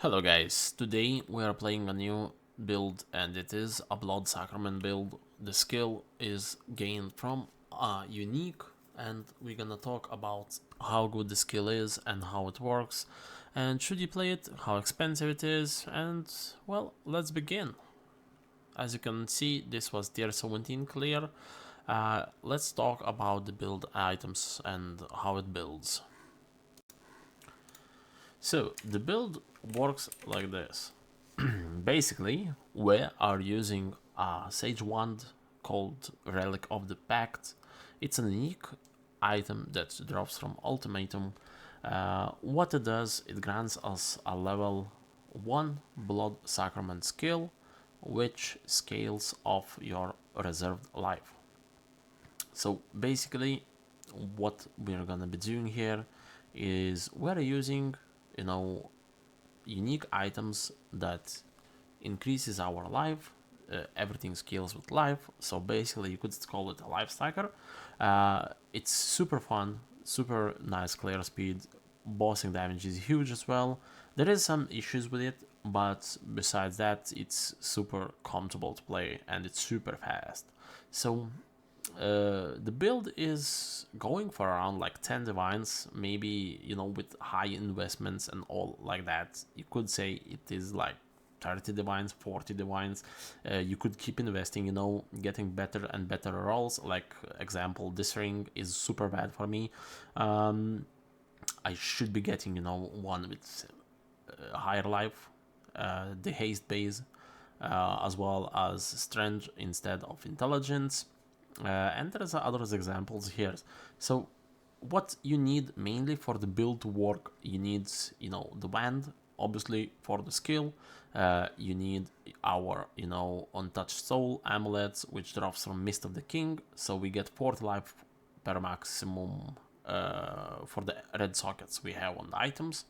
Hello guys, today we are playing a new build and it is a Blood Sacrament build. The skill is gained from a unique and we're gonna talk about how good the skill is and how it works and should you play it, how expensive it is, and well, let's begin. As you can see, this was tier 17 clear. Let's talk about the build items and how it builds. So the build works like this. Basically, we are using a Sage Wand called Relic of the Pact. It's a unique item that drops from Ultimatum. What it does, it grants us a level 1 Blood Sacrament skill, which scales off your reserved life. So basically, what we're gonna be doing here is we're using, unique items that increases our life. Everything scales with life, so basically you could call it a life stacker. It's super fun, super nice clear speed. Bossing damage is huge as well. There is some issues with it, but besides that, it's super comfortable to play and it's super fast. So the build is going for around like 10 divines, maybe, with high investments and all like that. You could say it is like 30 divines, 40 divines. You could keep investing, getting better and better rolls. Like, example, this ring is super bad for me. I should be getting, one with higher life, the haste base, as well as strength instead of intelligence. And there's other examples here. So what you need mainly for the build to work, you need, the wand, obviously, for the skill. You need our, untouched soul amulet, which drops from Mist of the King, so we get 40 life per maximum for the red sockets we have on the items.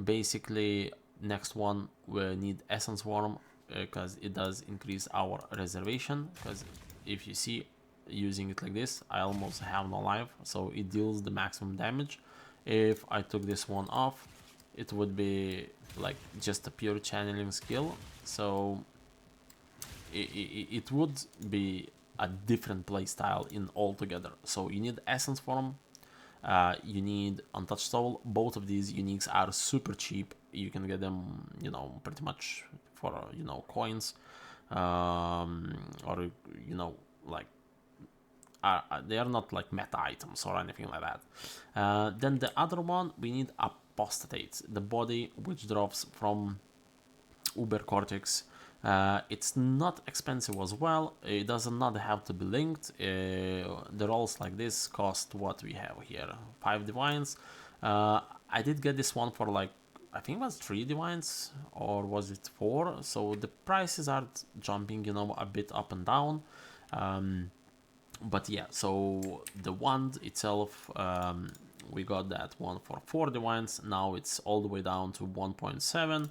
Basically, next one we need Essence Worm, because it does increase our reservation, because if you see, using it like this, I almost have no life, so it deals the maximum damage. If I took this one off, it would be like just a pure channeling skill, so it would be a different playstyle in altogether. So you need Essence Form, you need Untouched Soul. Both of these uniques are super cheap. You can get them, pretty much for, coins, or, like, they are not like meta items or anything like that. Then the other one, we need Apostate, the body which drops from Uber Cortex. It's not expensive as well. It does not have to be linked. The rolls like this cost what we have here, 5 divines. I did get this one for like, I think it was 3 divines, or was it 4? So the prices are jumping, a bit up and down. But yeah, so the wand itself, we got that one for 4 divines. Now it's all the way down to 1.7.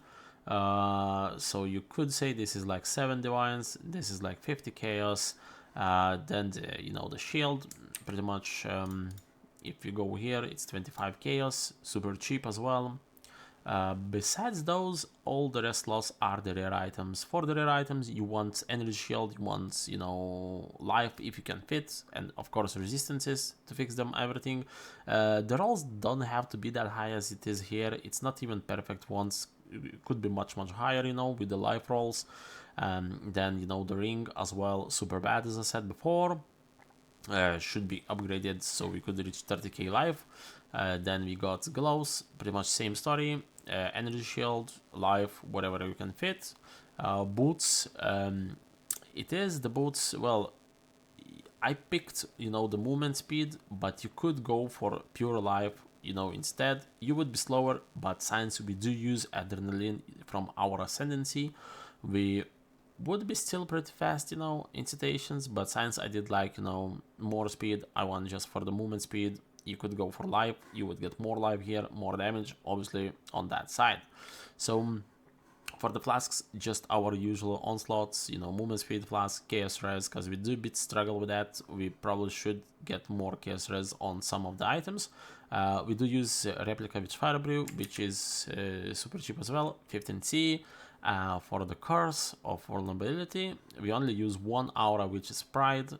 So you could say this is like 7 divines, this is like 50 chaos. Then the shield, pretty much, if you go here, it's 25 chaos, super cheap as well. Besides those, all the rest loss are the rare items. For the rare items, you want energy shield, you want, life if you can fit, and of course resistances to fix them, everything. The rolls don't have to be that high as it is here. It's not even perfect ones. It could be much higher, with the life rolls. Then, the ring as well, super bad as I said before. Should be upgraded so we could reach 30k life. Then we got gloves, pretty much same story. Energy shield, life, whatever you can fit. Boots, it is the boots. Well, I picked, the movement speed, but you could go for pure life, instead. You would be slower, but since we do use adrenaline from our ascendancy, we would be still pretty fast, in citations, but since I did like, more speed, I want just for the movement speed. You could go for life, you would get more life here, more damage, obviously, on that side. So For the flasks, just our usual onslaughts, you know, movement speed flask, chaos res, because we do a bit struggle with that. We probably should get more chaos res on some of the items. We do use replica with fire brew, which is super cheap as well, 15C. For the curse of vulnerability, we only use one aura, which is pride.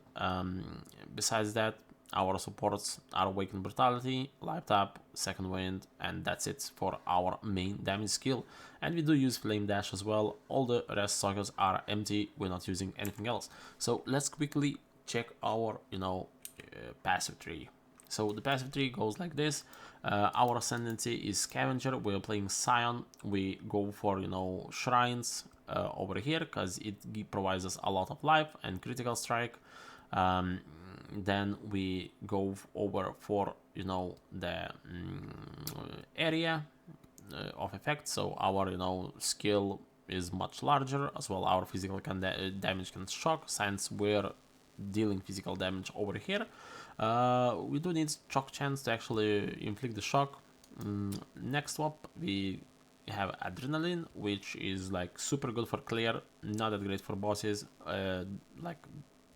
Besides that, our supports are Awakened Brutality, Life Tap, Second Wind, and that's it for our main damage skill. And we do use Flame Dash as well. All the rest sockets are empty, we're not using anything else. So let's quickly check our, passive tree. So the passive tree goes like this. Our ascendancy is Scavenger, we're playing Scion, we go for, shrines over here, because it provides us a lot of life and critical strike. Then we go over for the area of effect, so our skill is much larger as well. Our physical damage can shock, since we're dealing physical damage over here. We do need shock chance to actually inflict the shock. Next up we have adrenaline, which is like super good for clear, not that great for bosses. Like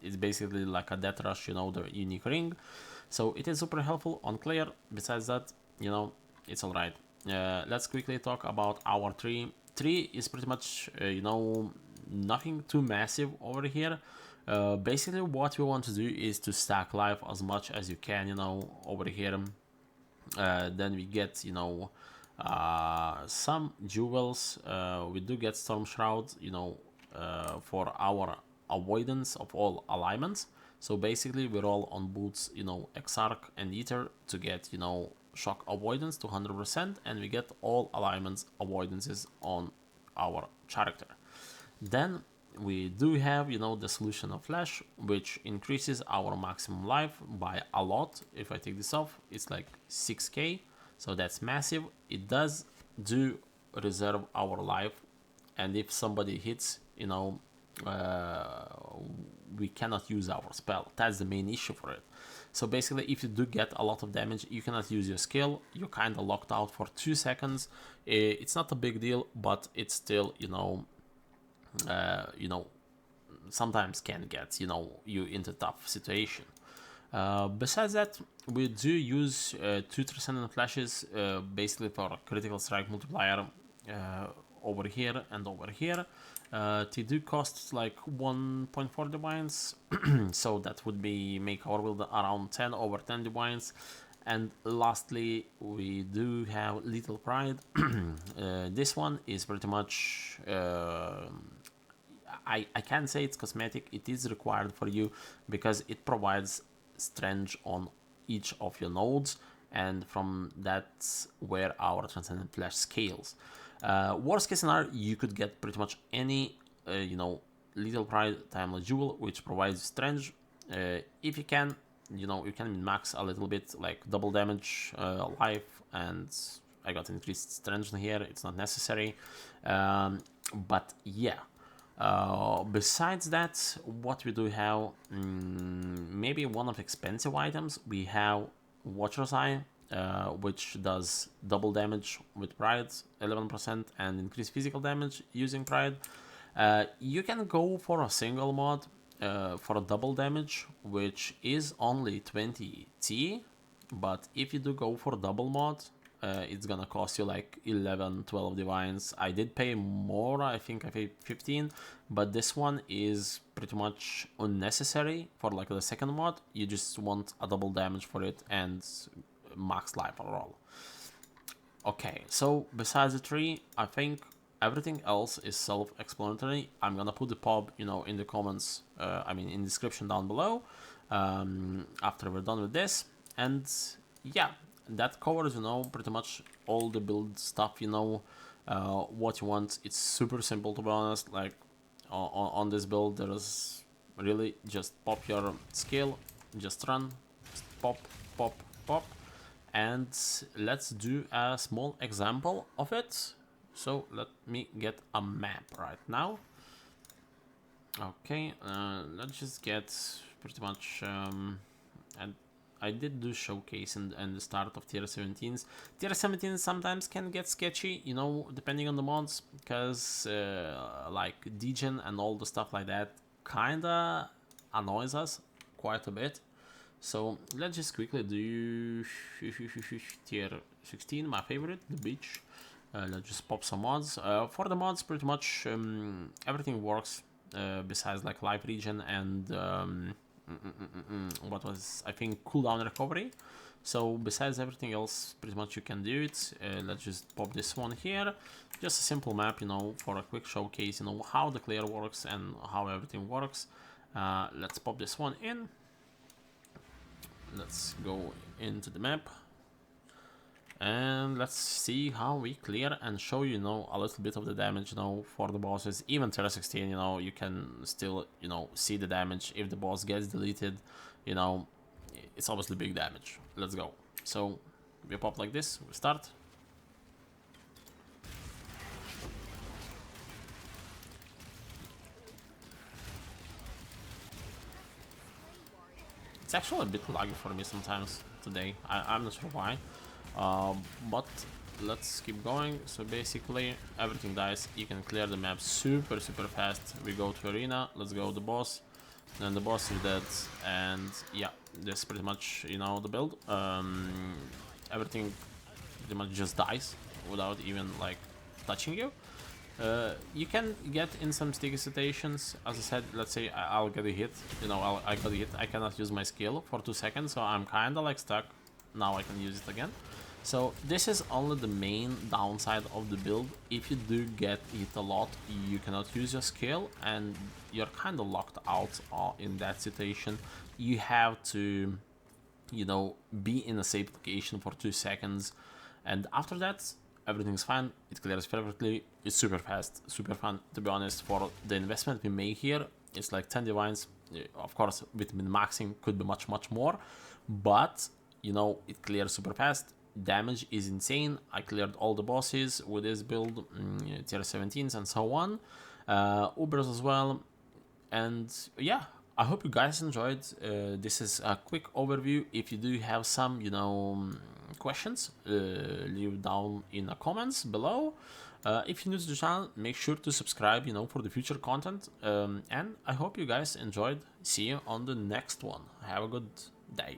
it's basically like a death rush, the unique ring. So it is super helpful on clear. Besides that, it's alright. Let's quickly talk about our tree. Tree is pretty much, nothing too massive over here. Basically what we want to do is to stack life as much as you can, over here. Then we get, some jewels. We do get Storm Shroud, for our avoidance of all alignments. So basically we roll on boots, Exarch and Ether to get, shock avoidance to 100%, and we get all alignments avoidances on our character. Then we do have, the Solution of Flesh, which increases our maximum life by a lot. If I take this off, it's like 6k, so that's massive. It does do reserve our life, and if somebody hits, we cannot use our spell. That's the main issue for it. So basically, if you do get a lot of damage, you cannot use your skill. You're kind of locked out for 2 seconds. It's not a big deal, but it's still, sometimes can get, you into tough situation. Besides that, we do use 2 Transcendent Flashes, basically for critical strike multiplier, over here and over here. They do cost like 1.4 divines, so that would be make our build around 10 over 10 divines. And lastly, we do have Little Pride. This one is pretty much, I can't say it's cosmetic, it is required for you because it provides strength on each of your nodes, and from that's where our Transcendent Flash scales. Worst case scenario, you could get pretty much any, Little Pride Timeless Jewel, which provides strength. If you can, you can max a little bit, like double damage, life, and I got increased strength here. It's not necessary, but yeah. Besides that, what we do have, maybe one of expensive items, we have Watcher's Eye, which does double damage with Pride, 11%, and increased physical damage using Pride. You can go for a single mod for a double damage, which is only 20t, but if you do go for double mod, it's gonna cost you like 11-12 divines. I did pay more, I think I paid 15, but this one is pretty much unnecessary for like the second mod. You just want a double damage for it and max life overall. Okay, so besides the tree, I think everything else is self-explanatory. I'm gonna put the pub, in the comments, in the description down below, after we're done with this. And yeah, that covers, pretty much all the build stuff, what you want. It's super simple, to be honest. Like, on this build, there's really just pop your skill, just run, just pop, pop, pop. And let's do a small example of it. So let me get a map right now. Okay, let's just get pretty much, and I did do showcase in the start of tier 17s. Tier 17s sometimes can get sketchy, you know, depending on the mods, because like degen and all the stuff like that kinda annoys us quite a bit. So let's just quickly do tier 16, my favorite, the beach. Let's just pop some mods. For the mods, pretty much everything works besides like life regen and what was, I think, cooldown recovery. So besides everything else, pretty much you can do it. Let's just pop this one here. Just a simple map, you know, for a quick showcase, you know, how the clear works and how everything works. Let's pop this one in. Let's go into the map. And let's see how we clear and show you know a little bit of the damage, you know, for the bosses. Even tier 16, you know, you can still, you know, see the damage if the boss gets deleted. You know, it's obviously big damage. Let's go. So we pop like this, we start. It's actually a bit laggy for me sometimes today. I'm not sure why. But let's keep going. So basically everything dies. You can clear the map super fast. We go to arena, let's go the boss, then the boss is dead, and yeah, this is pretty much, you know, the build. Everything pretty much just dies without even like touching you. You can get in some sticky situations. As I said, let's say I'll get a hit, you know, I got a hit, I cannot use my skill for 2 seconds, so I'm kinda like stuck. Now I can use it again. So this is only the main downside of the build. If you do get hit a lot, you cannot use your skill and you're kind of locked out in that situation. You have to, you know, be in a safe location for 2 seconds, and after that everything's fine. It clears perfectly. It's super fast, super fun, to be honest. For the investment we make here, it's like 10 divines. Of course with min-maxing could be much more, but you know, it clears super fast. Damage is insane. I cleared all the bosses with this build, tier 17s and so on, Ubers as well. And yeah, I hope you guys enjoyed. This is a quick overview. If you do have some, you know, questions, leave down in the comments below. If you're new to the channel, make sure to subscribe, you know, for the future content. And I hope you guys enjoyed. See you on the next one. Have a good day.